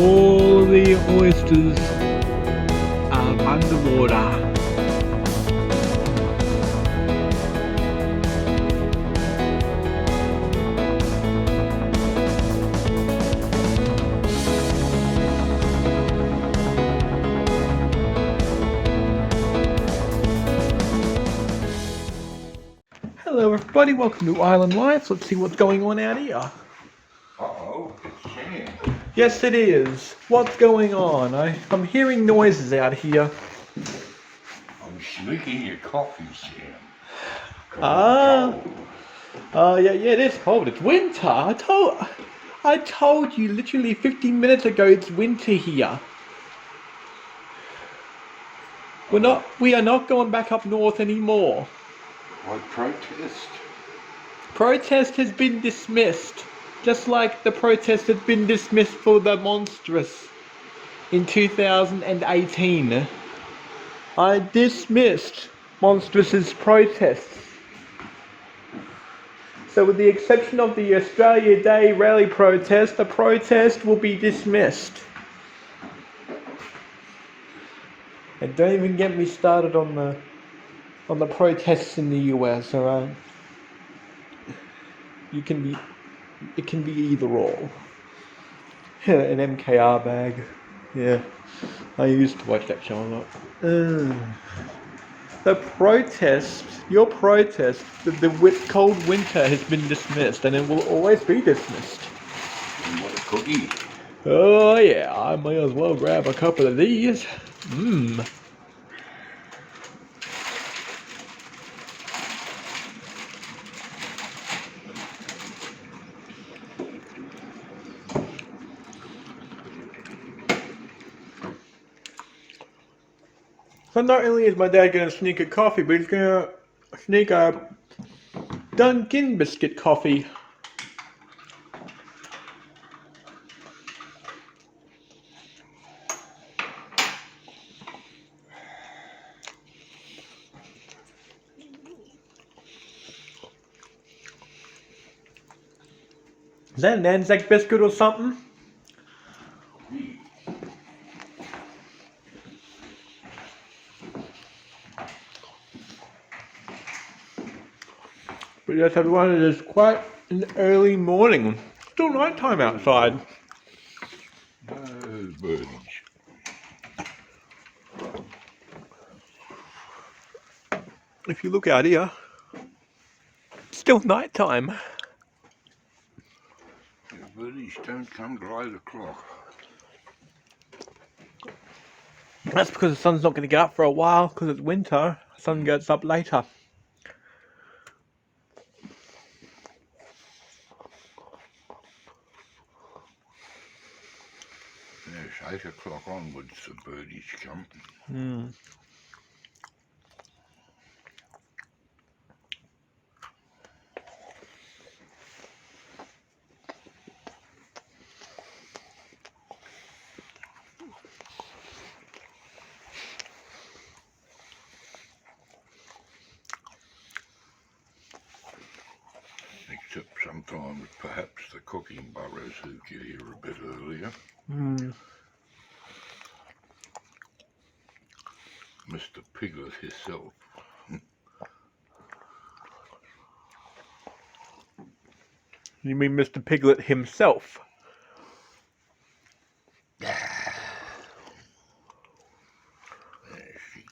all the oysters are underwater. Hello everybody, welcome to Island Life. Let's see what's going on out here. Uh-oh, it's Sam. Yes it is. What's going on? I'm hearing noises out here. I'm sneaking your coffee, Sam. Yeah, it is cold. It's winter. I told you literally 15 minutes ago it's winter here. We are not going back up north anymore. What protest? Protest has been dismissed. Just like the protest had been dismissed for the monstrous in 2018. I dismissed Monstrous's protests. So with the exception of the Australia Day rally protest, the protest will be dismissed. And don't even get me started on the protests in the US, alright? It can be either or. An MKR bag. Yeah. I used to watch that show a lot. The protest, your protest, the cold winter has been dismissed, and it will always be dismissed. You want a cookie? Oh yeah, I may as well grab a couple of these. So not only is my dad gonna sneak a coffee, but he's gonna sneak a Dunkin' biscuit coffee. Is that an Anzac biscuit or something? But yes, everyone, it is quite an early morning. Still nighttime outside. Those birdies. If you look out here, it's still nighttime. The birdies don't come till 8 o'clock. That's because the sun's not going to get up for a while, because it's winter. The sun gets up later. Yes, 8 o'clock onwards the birdies come. Except sometimes perhaps the cooking burrows who get here a bit earlier. Mr. Piglet himself. You mean Mr. Piglet himself? She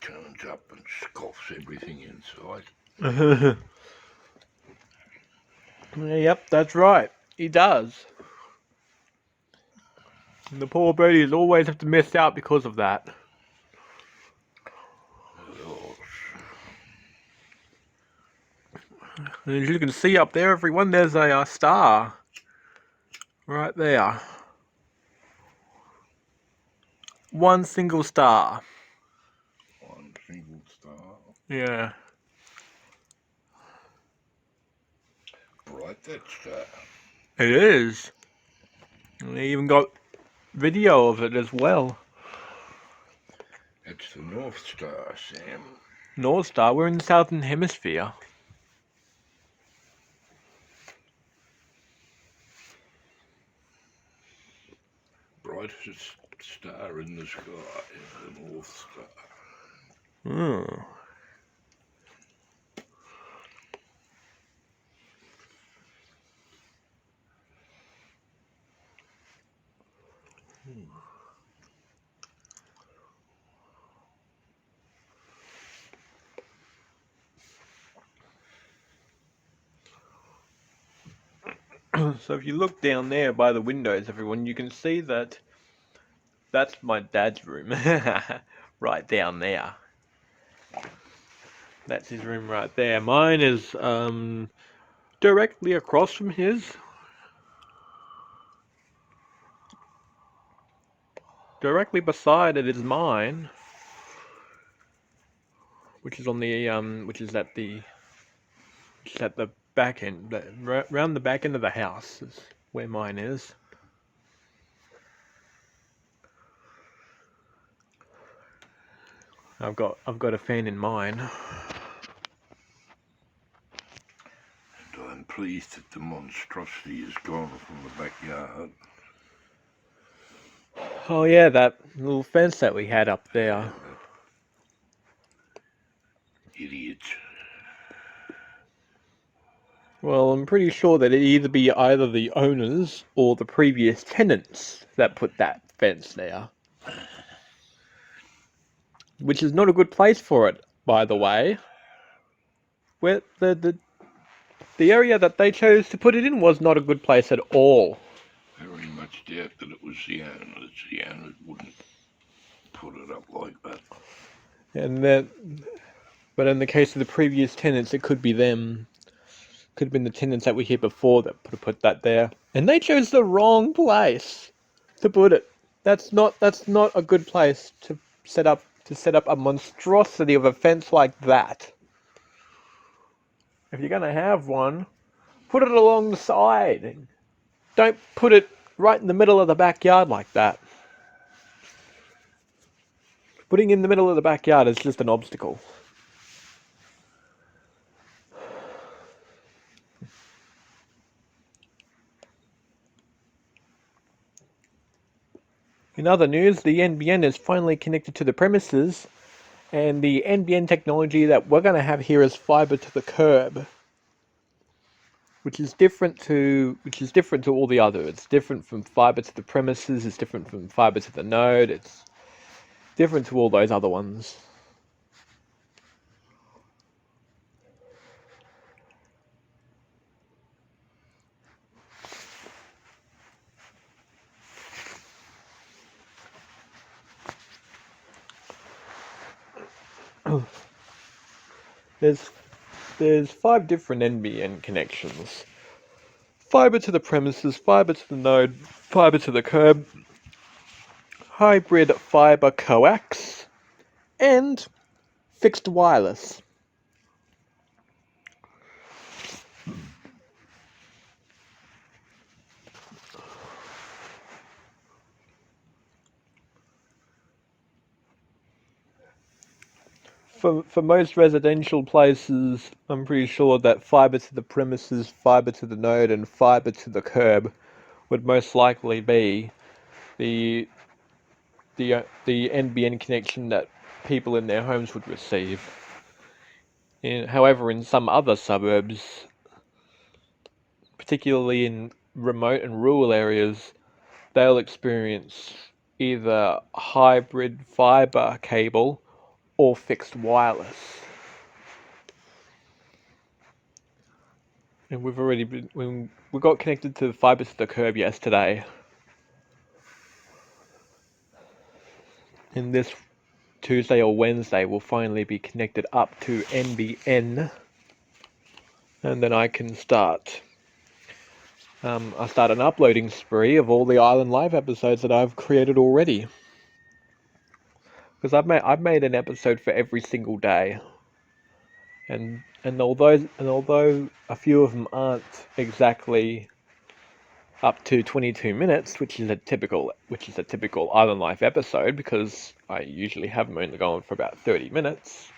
turns up and scoffs everything inside. Yep, that's right. He does. And the poor birdies always have to miss out because of that. And as you can see up there, everyone, there's a star. Right there. One single star. One single star. Yeah. Bright that star. It is. And they even got video of it as well. It's the North Star, Sam. North Star, we're in the Southern Hemisphere. brightest star in the sky, the North Star. Hmm. So if you look down there by the windows, everyone, you can see that that's my dad's room. Right down there. That's his room right there. Mine is directly across from his. Directly beside it is mine, which is on the which is at the back end, round the back end of the house is where mine is. I've got a fan in mine. And I'm pleased that the monstrosity is gone from the backyard. Oh yeah, that little fence that we had up there. Idiots. Well, I'm pretty sure that it either be either the owners or the previous tenants that put that fence there. Which is not a good place for it, by the way. Where the area that they chose to put it in was not a good place at all. Very much doubt that it was the owners. The owners wouldn't put it up like that. But in the case of the previous tenants, it could be them. Could have been the tenants that were here before that put that there, and they chose the wrong place to put it. That's not a good place to set up a monstrosity of a fence like that. If you're gonna have one, put it along the side. Don't put it right in the middle of the backyard like that. Putting in the middle of the backyard is just an obstacle. In other news, the NBN is finally connected to the premises, and the NBN technology that we're going to have here is fiber to the curb, which is different to all the others. It's different from fiber to the premises. It's different from fiber to the node. It's different to all those other ones. There's 5 different NBN connections. Fiber to the premises, fiber to the node, fiber to the curb, hybrid fiber coax, and fixed wireless. For most residential places, I'm pretty sure that fiber to the premises, fiber to the node, and fiber to the curb would most likely be the NBN connection that people in their homes would receive. However, in some other suburbs, particularly in remote and rural areas, they'll experience either hybrid fiber cable or fixed wireless. And we got connected to the fiber to the curb yesterday. And this Tuesday or Wednesday we'll finally be connected up to NBN. And then I can start an uploading spree of all the Island Live episodes that I've created already. Because I've made an episode for every single day. And although a few of them aren't exactly up to 22 minutes, which is a typical Island Life episode, because I usually have them only going for about 30 minutes,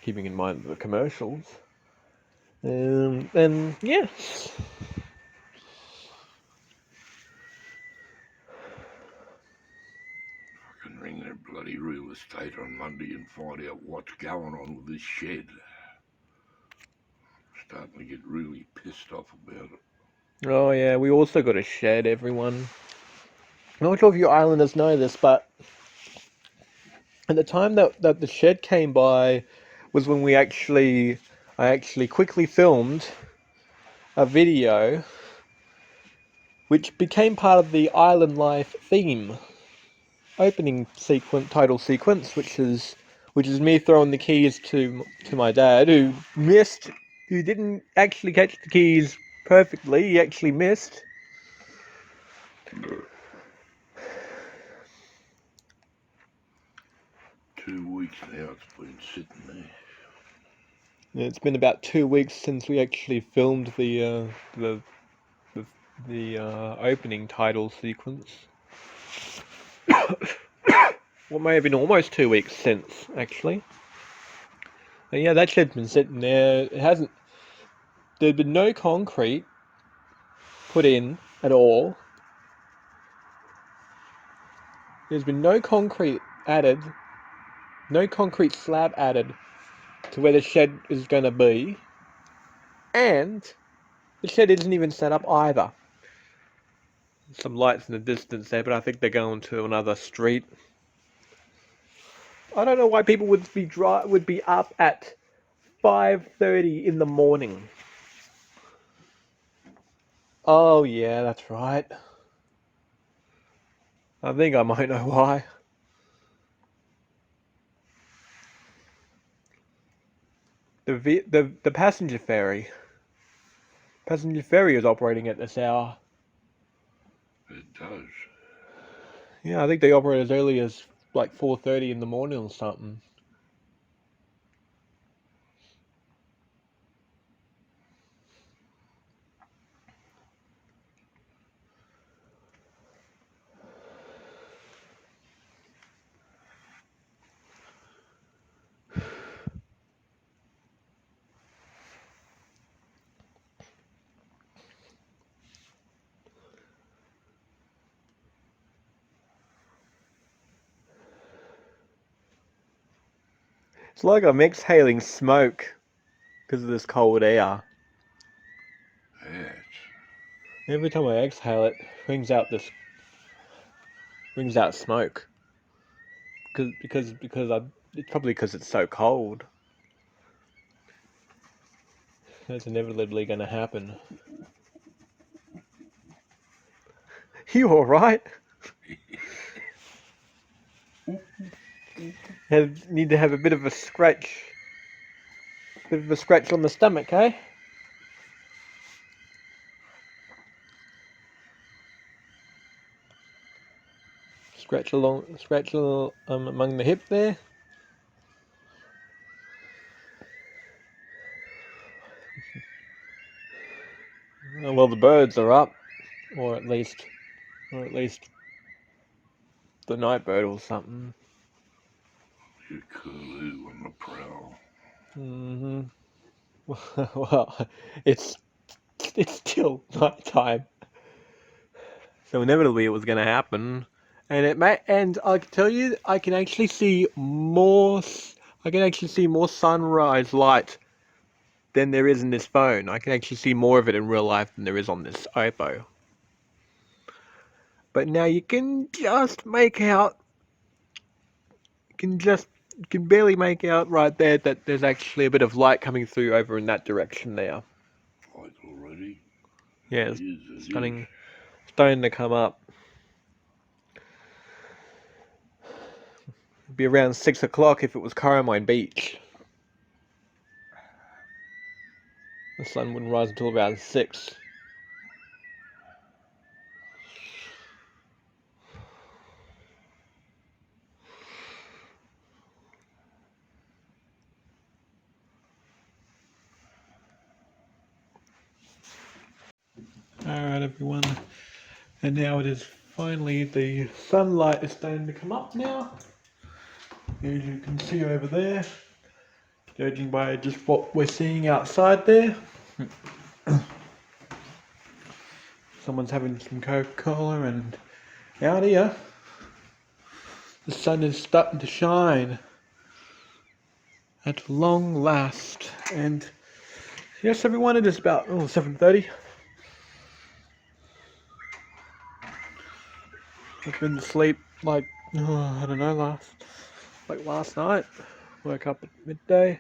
keeping in mind the commercials. Then yes. ring their bloody real estate on Monday and find out what's going on with this shed. Starting to get really pissed off about it. Oh yeah, we also got a shed, everyone. I'm not sure if you islanders know this, but at the time that the shed came by was when I actually quickly filmed a video which became part of the Island Life theme opening sequence, title sequence, which is me throwing the keys to my dad, who didn't actually catch the keys perfectly. He actually missed. 2 weeks now it's been sitting there. It's been about 2 weeks since we actually filmed the opening title sequence. Well, may have been almost 2 weeks since, actually. And yeah, that shed's been sitting there. It hasn't. There'd been no concrete put in at all. There's been no concrete added, no concrete slab added to where the shed is going to be, and the shed isn't even set up either. Some lights in the distance there, but I think they're going to another street. I don't know why people would be up at 5:30 in the morning. Oh yeah, that's right. I think I might know why. The passenger ferry. Passenger ferry is operating at this hour. It does. Yeah, I think they operate as early as like 4:30 in the morning or something. It's like I'm exhaling smoke because of this cold air. Yeah. Every time I exhale, it brings out smoke. Because it's probably because it's so cold. That's inevitably going to happen. You all right? Need to have a bit of a scratch. Bit of a scratch on the stomach, eh? Scratch among the hip there. Well, the birds are up, or at least the night bird or something. Your curlew on the prowl. Well, it's still night time, so inevitably it was going to happen, and I can tell you, I can actually see more sunrise light than there is in this phone. I can actually see more of it in real life than there is on this Oppo. But now you can just make out, you can barely make out right there that there's actually a bit of light coming through over in that direction there. Light already? Yeah, it's starting to come up. It'd be around 6 o'clock if it was Carmine Beach. The sun wouldn't rise until around 6. Alright everyone, and now it is finally, the sunlight is starting to come up now, as you can see over there, judging by just what we're seeing outside there. Someone's having some Coca-Cola, and out here, The sun is starting to shine at long last. And yes, everyone, it is about 7:30. I've been asleep like I don't know, last night. Woke up at midday.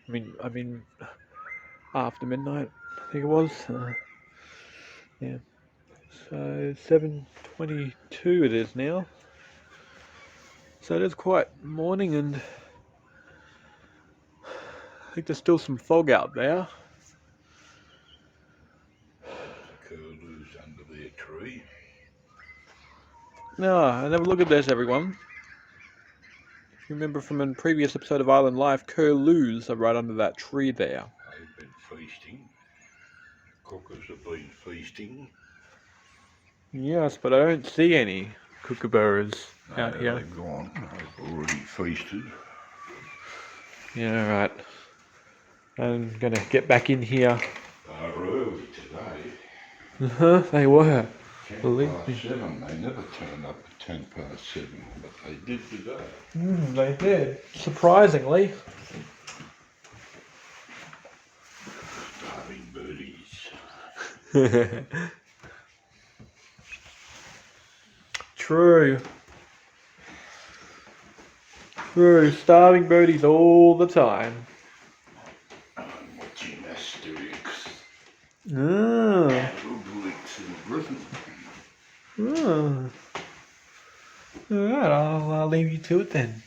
I mean after midnight, I think it was. Yeah. So 7:22 it is now. So it is quite morning, and I think there's still some fog out there. Curlew's under their tree. No, and have a look at this, everyone. If you remember from a previous episode of Island Life, curlews are right under that tree there. They've been feasting. Cookers have been feasting. Yes, but I don't see any kookaburras out No, here. they've gone. They've already feasted. Yeah, right. I'm gonna get back in here. They were early today. They were. 10 Believe past me. 7. They never turn up at 10 past 7, but they did today. They did. Surprisingly. Starving birdies. True. True. Starving birdies all the time. I'm watching Asterix. Ah. Obelix in Britain. Ah. Alright, I'll leave you to it then.